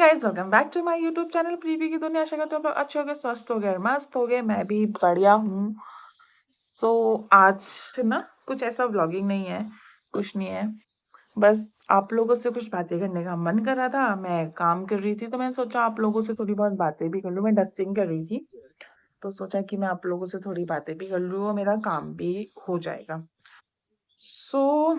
Guys, welcome back to my YouTube channel प्रीवी की दुनिया। आशा करते हो आप लोग अच्छे हो गए, स्वस्थ हो गए, मस्त हो गए। मैं भी बढ़िया हूँ। आज ना कुछ ऐसा व्लॉगिंग नहीं है, कुछ नहीं है। बस आप लोगों से कुछ बातें करने का मन कर रहा था। मैं काम कर रही थी तो मैंने सोचा आप लोगों से थोड़ी बहुत बातें भी कर लूँ। मैं डस्टिंग कर रही थी तो सोचा कि मैं आप लोगों से थोड़ी बातें भी कर लूँ और मेरा काम भी हो जाएगा। सो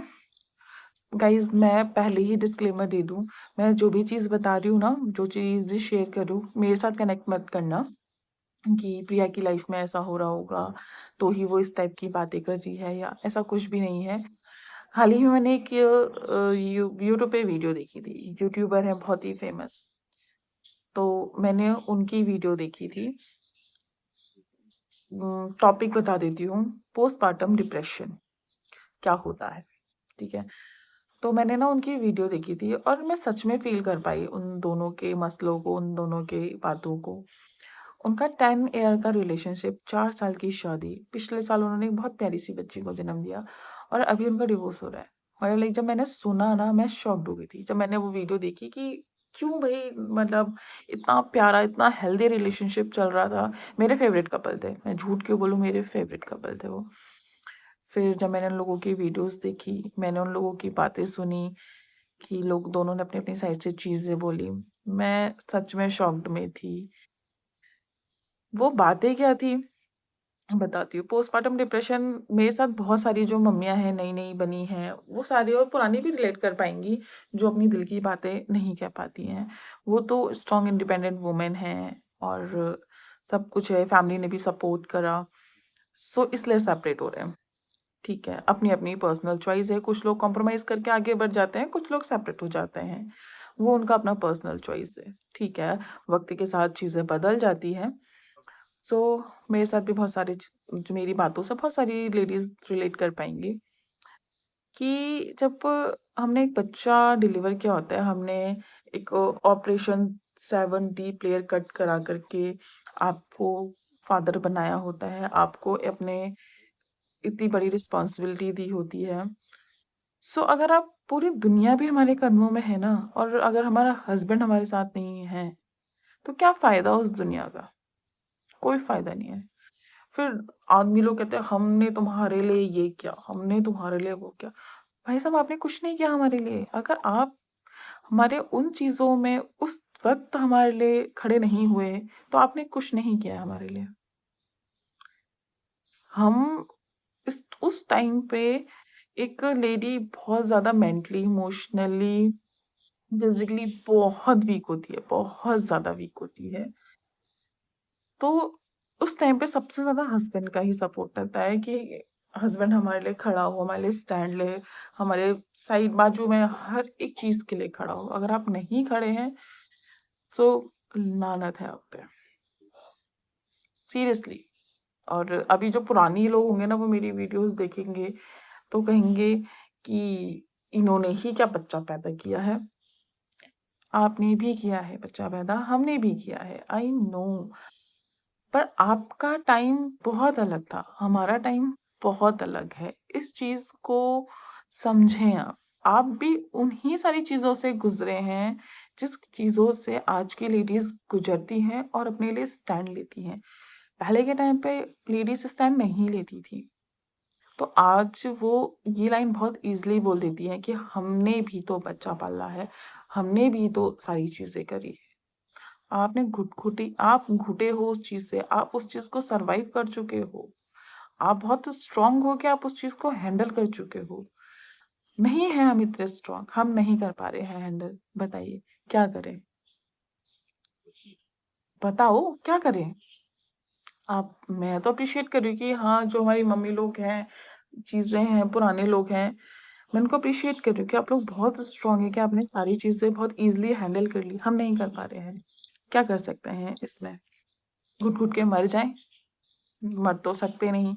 गाइज, मैं पहले ही डिस्क्लेमर दे दूं, मैं जो भी चीज़ बता रही हूँ ना, जो चीज़ भी शेयर करूँ, मेरे साथ कनेक्ट मत करना कि प्रिया की लाइफ में ऐसा हो रहा होगा तो ही वो इस टाइप की बातें कर रही है, या ऐसा कुछ भी नहीं है। हाल ही में मैंने एक यूट्यूब पे वीडियो देखी थी। यूट्यूबर है बहुत ही फेमस, तो मैंने उनकी वीडियो देखी थी। टॉपिक बता देती हूँ, पोस्टमार्टम डिप्रेशन क्या होता है। ठीक है, तो मैंने ना उनकी वीडियो देखी थी और मैं सच में फील कर पाई उन दोनों के मसलों को, उन दोनों के बातों को। उनका 10 ईयर का रिलेशनशिप, 4 साल की शादी, पिछले साल उन्होंने एक बहुत प्यारी सी बच्ची को जन्म दिया और अभी उनका डिवोर्स हो रहा है। और लाइक जब मैंने सुना ना, मैं शॉक्ड हो गई थी जब मैंने वो वीडियो देखी कि क्यों भाई, मतलब इतना प्यारा, इतना हेल्दी रिलेशनशिप चल रहा था। मेरे फेवरेट कपल थे, मैं झूठ क्यों बोलूँ, मेरे फेवरेट कपल थे वो। फिर जब मैंने उन लोगों की वीडियोस देखी, मैंने उन लोगों की बातें सुनी कि लोग दोनों ने अपनी अपनी साइड से चीज़ें बोली, मैं सच में शॉक्ड में थी। वो बातें क्या थी बताती हूँ। पोस्टमार्टम डिप्रेशन मेरे साथ बहुत सारी जो मम्मियाँ हैं, नई नई बनी हैं, वो सारी और पुरानी भी रिलेट कर पाएंगी, जो अपनी दिल की बातें नहीं कह पाती हैं। वो तो स्ट्रॉन्ग इंडिपेंडेंट वुमेन हैं और सब कुछ है, फैमिली ने भी सपोर्ट करा, सो इसलिए सेपरेट हो रहे हैं। ठीक है, अपनी अपनी पर्सनल चॉइस है। कुछ लोग कॉम्प्रोमाइज़ करके आगे बढ़ जाते हैं, कुछ लोग सेपरेट हो जाते हैं, वो उनका अपना पर्सनल चॉइस है। ठीक है, वक्त के साथ चीज़ें बदल जाती हैं। सो मेरे साथ भी बहुत सारी जो मेरी बातों से बहुत सारी लेडीज़ रिलेट कर पाएंगी कि जब हमने एक बच्चा डिलीवर किया होता है, हमने एक ऑपरेशन 7D प्लेयर कट करा करके आपको फादर बनाया होता है, आपको अपने इतनी बड़ी रिस्पॉन्सिबिलिटी दी होती है। सो अगर आप पूरी दुनिया भी हमारे कदमों में है ना, और अगर हमारा हस्बैंड हमारे साथ नहीं है, तो क्या फ़ायदा उस दुनिया का? कोई फ़ायदा नहीं है। फिर आदमी लोग कहते हैं हमने तुम्हारे लिए ये किया, हमने तुम्हारे लिए वो किया। भाई साहब, आपने कुछ नहीं किया हमारे लिए। अगर आप हमारे उन चीज़ों में उस वक़्त हमारे लिए खड़े नहीं हुए, तो आपने कुछ नहीं किया है हमारे लिए। हम इस उस टाइम पे एक लेडी बहुत ज़्यादा मेंटली, इमोशनली, फिज़िकली बहुत वीक होती है, बहुत ज़्यादा वीक होती है। तो उस टाइम पे सबसे ज़्यादा हस्बैंड का ही सपोर्ट रहता है कि हस्बैंड हमारे लिए खड़ा हो, हमारे लिए स्टैंड ले, हमारे साइड बाजू में हर एक चीज़ के लिए खड़ा हो। अगर आप नहीं खड़े हैं, सो लानत है आप पे, सीरियसली। और अभी जो पुरानी लोग होंगे ना, वो मेरी वीडियोस देखेंगे तो कहेंगे कि इन्होंने ही क्या बच्चा पैदा किया है। आपने भी किया है बच्चा पैदा, हमने भी किया है, आई नो। पर आपका टाइम बहुत अलग था, हमारा टाइम बहुत अलग है। इस चीज को समझें। आप भी उन्हीं सारी चीजों से गुजरे हैं जिस चीजों से आज की लेडीज गुजरती हैं और अपने लिए स्टैंड लेती हैं। पहले के टाइम पे लेडीज स्टैंड नहीं लेती थी, तो आज वो ये लाइन बहुत इजीली बोल देती हैं कि हमने भी तो बच्चा पाला है, हमने भी तो सारी चीजें करी है। आपने घुटघुटी आप घुटे हो उस चीज से, आप उस चीज को सरवाइव कर चुके हो, आप बहुत स्ट्रांग हो कि आप उस चीज को हैंडल कर चुके हो। नहीं है हम इतने स्ट्रांग, हम नहीं कर पा रहे हैं हैंडल। बताइए क्या करें, बताओ क्या करें। आप मैं तो अप्रिशिएट कर रही हूँ कि हाँ, जो हमारी मम्मी लोग हैं, चीजें हैं, पुराने लोग हैं, मैं उनको अप्रिशिएट कर रही हूँ कि आप लोग बहुत स्ट्रांग है कि आपने सारी चीजें बहुत इजीली हैंडल कर ली। हम नहीं कर पा रहे हैं, क्या कर सकते हैं इसमें? घुट घुट के मर जाएं? मर तो सकते नहीं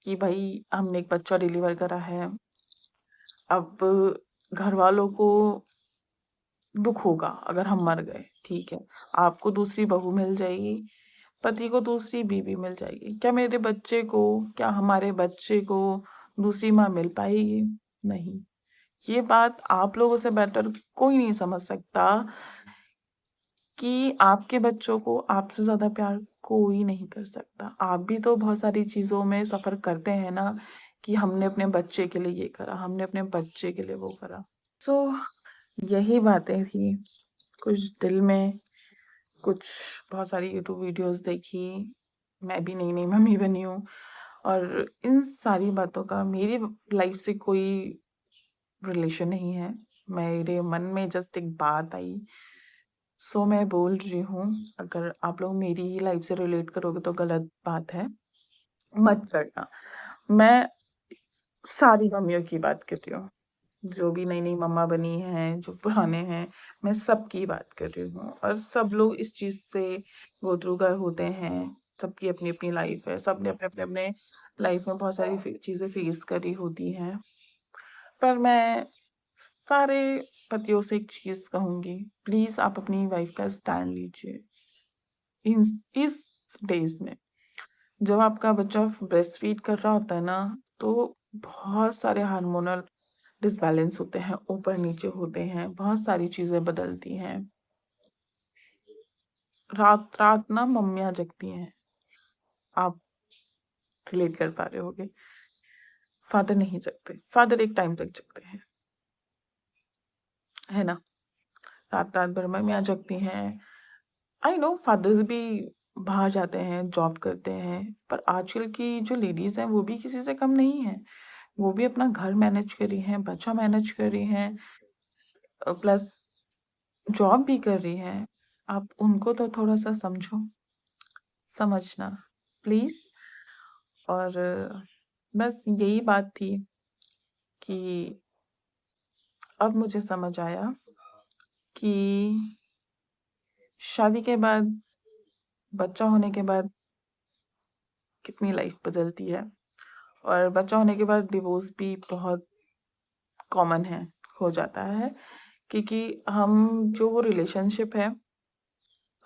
कि भाई हमने एक बच्चा डिलीवर करा है, अब घर वालों को दुख होगा अगर हम मर गए। ठीक है, आपको दूसरी बहू मिल जाएगी, पति को दूसरी बीवी मिल जाएगी, क्या मेरे बच्चे को, क्या हमारे बच्चे को दूसरी माँ मिल पाएगी? नहीं। ये बात आप लोगों से बेटर कोई नहीं समझ सकता कि आपके बच्चों को आपसे ज़्यादा प्यार कोई नहीं कर सकता। आप भी तो बहुत सारी चीज़ों में सफ़र करते हैं ना, कि हमने अपने बच्चे के लिए ये करा, हमने अपने बच्चे के लिए वो करा। सो यही बातें थी, कुछ दिल में, कुछ बहुत सारी यूट्यूब वीडियोस देखी, मैं भी नई-नई मम्मी बनी हूँ और इन सारी बातों का मेरी लाइफ से कोई रिलेशन नहीं है। मेरे मन में जस्ट एक बात आई, सो मैं बोल रही हूँ। अगर आप लोग मेरी ही लाइफ से रिलेट करोगे तो गलत बात है, मत करना। मैं सारी मम्मियों की बात कर रही हूँ, जो भी नई-नई मम्मा बनी हैं, जो पुराने हैं, मैं सबकी बात कर रही हूँ और सब लोग इस चीज़ से गो थ्रू गए होते हैं। सबकी अपनी-अपनी लाइफ है, सबने अपने-अपने लाइफ में बहुत सारी चीज़ें फेस करी होती हैं। पर मैं सारे पतियों से एक चीज़ कहूँगी, प्लीज़ आप अपनी वाइफ का स्टैंड लीजिए। इस डेज़ में जब आपका बच्चा ब्रेस्ट फीड कर रहा होता है ना, तो बहुत सारे हार्मोनल डिसबैलेंस होते हैं, ऊपर-नीचे होते हैं, बहुत सारी चीज़ें बदलती हैं। रात-रात ना मम्मियाँ जगती हैं, आप रिलेट कर पा रहे होंगे। फादर नहीं जगते, फादर एक टाइम तक जगते हैं, है ना? रात-रात भर मम्मियाँ जगती हैं। आई नो फादर्स भी बाहर जाते हैं, जॉब करते हैं, पर आजकल की जो लेडीज़ हैं, वो भी किसी से कम नहीं हैं। वो भी अपना घर मैनेज कर रही हैं, बच्चा मैनेज कर रही हैं, प्लस जॉब भी कर रही हैं। आप उनको तो थोड़ा-सा समझो, समझना प्लीज़। और बस यही बात थी कि अब मुझे समझ आया कि शादी के बाद, बच्चा होने के बाद कितनी लाइफ बदलती है और बच्चा होने के बाद डिवोर्स भी बहुत कॉमन है, हो जाता है, क्योंकि हम जो वो रिलेशनशिप है,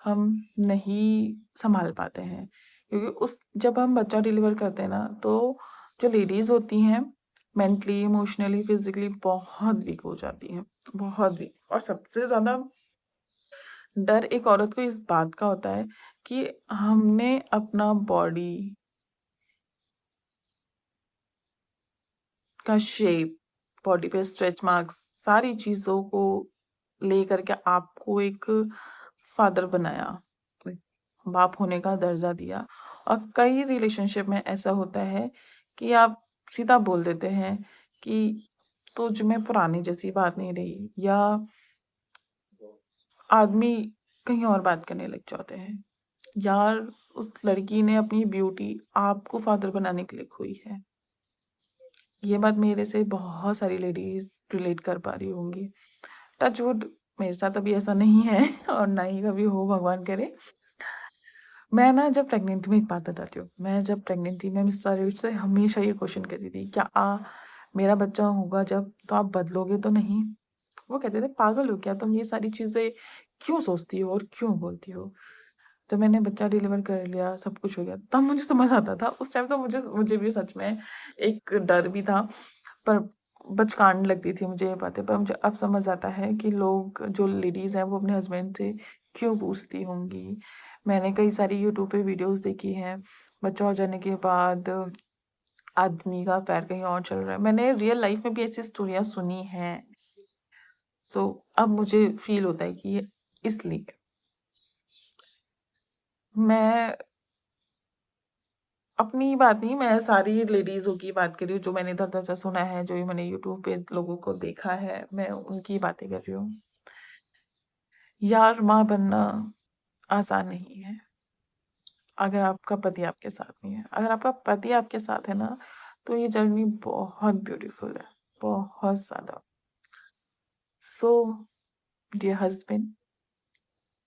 हम नहीं सँभाल पाते हैं। क्योंकि उस जब हम बच्चा डिलीवर करते हैं ना, तो जो लेडीज़ होती हैं, मेंटली, इमोशनली, फिज़िकली बहुत वीक हो जाती हैं, बहुत वीक। और सबसे ज़्यादा डर एक औरत को इस बात का होता है कि हमने अपना बॉडी का शेप, बॉडी पे स्ट्रेच मार्क्स, सारी चीज़ों को लेकर के आपको एक फादर बनाया, बाप होने का दर्जा दिया। और कई रिलेशनशिप में ऐसा होता है कि आप सीधा बोल देते हैं कि तुझ में पुरानी जैसी बात नहीं रही, या आदमी कहीं और बात करने लग जाते हैं। यार, उस लड़की ने अपनी ब्यूटी आपको फादर बनाने के लिए खोई है। ये बात मेरे से बहुत सारी लेडीज़ रिलेट कर पा रही होंगी। टच वुड, मेरे साथ अभी ऐसा नहीं है और ना ही कभी हो, भगवान करे। मैं ना जब प्रेग्नेंट थी, मैं एक बात बताती हूँ। मैं जब प्रेग्नेंट थी, मैं मिस सारिड से हमेशा ये क्वेश्चन करती थी, क्या मेरा बच्चा होगा जब, तो आप बदलोगे तो नहीं? वो कहते थे, पागल हो क्या तुम, ये सारी चीज़ें क्यों सोचती हो और क्यों बोलती हो? जब मैंने बच्चा डिलीवर कर लिया, सब कुछ हो गया, तब मुझे समझ आता था। उस टाइम तो मुझे भी सच में एक डर भी था, पर बचकाने लगती थी मुझे ये बातें। पर मुझे अब समझ आता है कि लोग, जो लेडीज़ हैं, वो अपने हस्बैंड से क्यों पूछती होंगी। मैंने कई सारी यूट्यूब पे वीडियोज़ देखी हैं, बच्चा हो जाने के बाद आदमी का पैर कहीं और चल रहा है। मैंने रियल लाइफ़ में भी ऐसी स्टोरियाँ सुनी हैं। सो अब मुझे फ़ील होता है कि ये इसलिए। मैं अपनी बात नहीं, मैं सारी लेडीज़ों की बात कर रही हूँ, जो मैंने इधर-उधर से सुना है, जो मैंने यूट्यूब पे लोगों को देखा है, मैं उनकी बातें कर रही हूँ। यार, माँ बनना आसान नहीं है, अगर आपका पति आपके साथ नहीं है। अगर आपका पति आपके साथ है ना, तो ये जर्नी बहुत ब्यूटीफुल है, बहुत ज़्यादा। सो डियर हस्बैंड,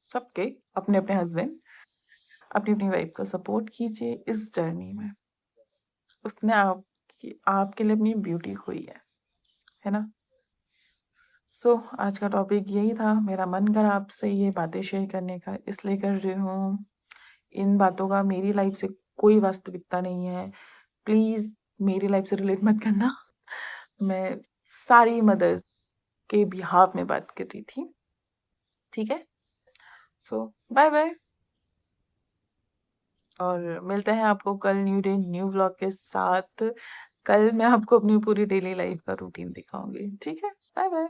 सबके अपने-अपने हस्बैंड, अपनी-अपनी वाइफ को सपोर्ट कीजिए इस जर्नी में। उसने आपके लिए अपनी ब्यूटी खोई है ना? सो आज का टॉपिक यही था। मेरा मन करा आपसे ये बातें शेयर करने का, इसलिए कर रही हूँ। इन बातों का मेरी लाइफ से कोई वास्तविकता नहीं है। प्लीज़ मेरी लाइफ से रिलेट मत करना। मैं सारी मदर्स के बिहाफ में बात कर रही थी, ठीक है? सो बाय बाय, और मिलते हैं आपको कल न्यू डे न्यू व्लॉग के साथ। कल मैं आपको अपनी पूरी डेली लाइफ का रूटीन दिखाऊंगी, ठीक है? Bye bye.